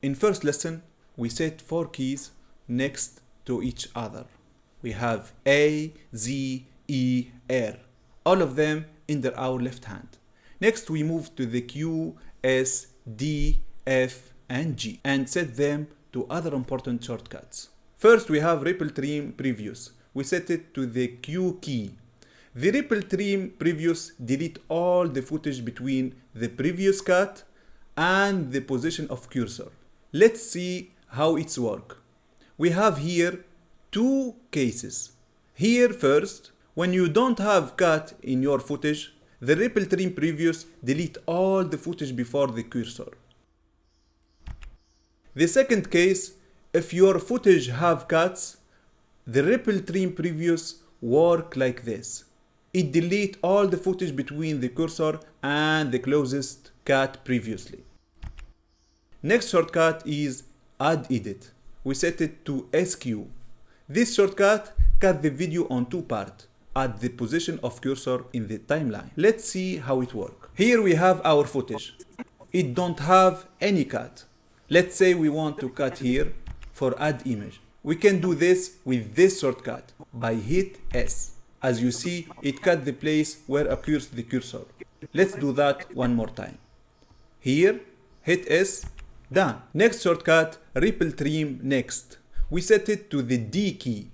In first lesson, we set 4 keys next to each other. We have A, Z, E, R, all of them in our left hand. Next, we move to the Q, S, D, F, and G and set them to other important shortcuts. First, we have ripple trim previous. We set it to the Q key. The ripple trim previous delete all the footage between the previous cut and the position of cursor. Let's see how it's work. We have here 2 cases. Here first, when you don't have cut in your footage, the ripple trim previous delete all the footage before the cursor. The second case, if your footage have cuts, the ripple trim previous work like this. It delete all the footage between the cursor and the closest cut previously. Next shortcut is add edit. We set it to SQ. This shortcut cut the video on 2 parts at the position of cursor in the timeline. Let's see how it works. Here we have our footage. It don't have any cut. Let's say we want to cut here for add image. We can do this with this shortcut by hit S. As you see, it cut the place where occurs the cursor. Let's do that one more time. Here, hit S, done. Next shortcut, ripple trim next. We set it to the D key.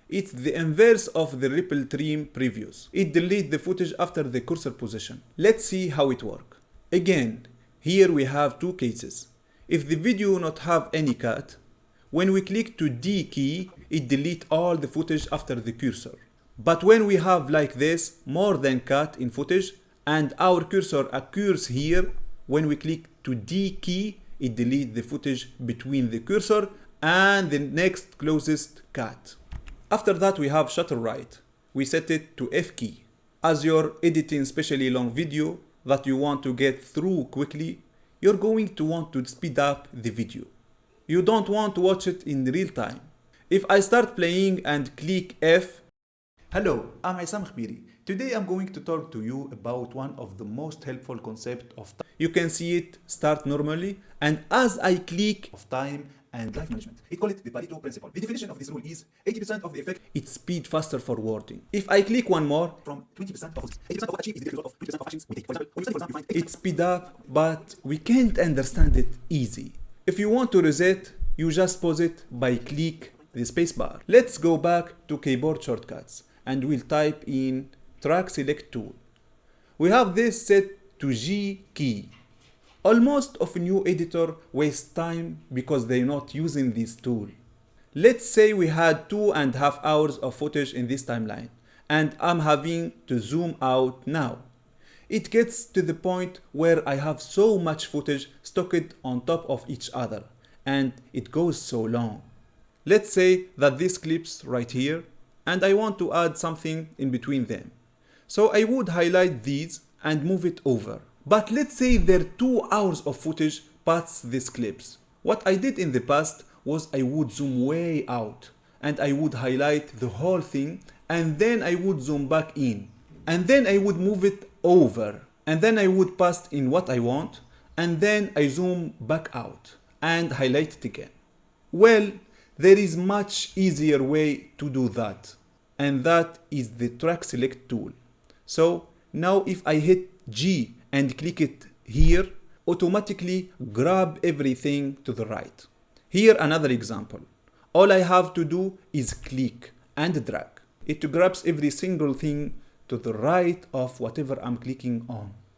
It's the inverse of the ripple trim previous. It deletes the footage after the cursor position. Let's see how it works. Again, here we have 2 cases. If the video not have any cut, when we click to D key, it delete all the footage after the cursor. But when we have like this, more than cut in footage, and our cursor occurs here, when we click to D key, it deletes the footage between the cursor and the next closest cut. After that, we have shutter right. We set it to F key. As you're editing especially long video that you want to get through quickly, you're going to want to speed up the video. You don't want to watch it in real time. If I start playing and click F. Hello, I'm Isam Khbiri. Today I'm going to talk to you about one of the most helpful concepts of time. You can see it start normally, and as I click of time and life management, it call it the Pareto principle. The definition of this rule is 80% of the effect it's speed faster forwarding. If I click one more, from 20% of 80% of achieve is the result of 20% of actions we take. For example, when you study, for example, you find it speed up, but we can't understand it easy. If you want to reset, you just pause it by click the spacebar. Let's go back to keyboard shortcuts and we'll type in track select tool. We have this set to G key. Almost of a new editor waste time because they're not using this tool. Let's say we had 2.5 hours of footage in this timeline and I'm having to zoom out now. It gets to the point where I have so much footage stocked on top of each other and it goes so long. Let's say that this clips right here and I want to add something in between them. So I would highlight these and move it over. But let's say there are 2 hours of footage past these clips. What I did in the past was I would zoom way out and I would highlight the whole thing and then I would zoom back in and then I would move it over and then I would pass in what I want and then I zoom back out and highlight it again. Well, there is much easier way to do that, and that is the track select tool. So now if I hit G and click it here, automatically grab everything to the right. Here another example. All I have to do is click and drag. It grabs every single thing to the right of whatever I'm clicking on.